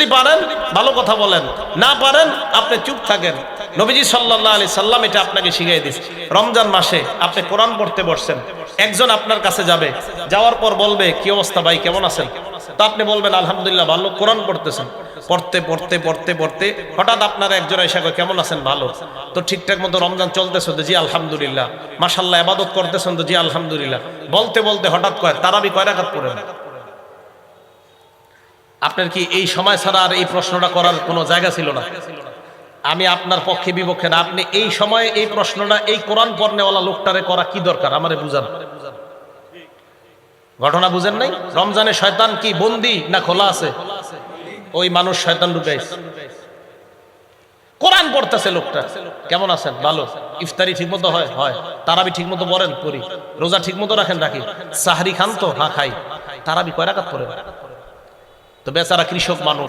যদি পারেন ভালো কথা বলেন, না পারেন আপনি চুপ থাকেন। নবীজি সাল্লাল্লাহু আলাইহি সাল্লাম এটা আপনাকে শিখিয়ে দিয়েছে। রমজান মাসে আপনি কোরআন পড়তে বসছেন, একজন আপনার কাছে যাবে, যাওয়ার পর বলবে কি অবস্থা ভাই, কেমন আছেন? তো আপনি বলবেন আলহামদুলিল্লাহ ভালো। কোরআন পড়তেছেন, পড়তে পড়তে পড়তে পড়তে হঠাৎ আপনার একজন এসে কয় কেমন আছেন? ভালো। তো ঠিকঠাক মতো রমজান চলতেছে তো? জি আলহামদুলিল্লাহ। মাশাআল্লাহ ইবাদত করতেছেন তো? জি আলহামদুলিল্লাহ। বলতে বলতে হঠাৎ কয় তারাবি কয় রাকাত পড়েন? আপনার কি এই সময় ছাড়া আর এই প্রশ্নটা করার কোনো জায়গা ছিল না? আমি আপনার পক্ষে বিপক্ষে না, আপনি এই সময়ে এই প্রশ্নটা এই কোরআন পড়নেওয়ালা লোকটারে করা কি দরকার আমারে বুঝান। ঘটনা বুঝেন নাই? রমজানে শয়তান কি বন্দী না খোলা আছে? ওই মানুষ শয়তান ঢুকাইছে। কোরআন পড়তেছে লোকটা, কেমন আছেন? ভালো। ইফতারি ঠিক মতো হয়? হয়। তারাবি ঠিক মতো পড়েন? করি। রোজা ঠিক মতো রাখেন? রাখি। সাহরি খান তো? হ্যাঁ খাই। তারাবি কয় রাকাত পড়েন? তো বেচারা কৃষক মানুষ।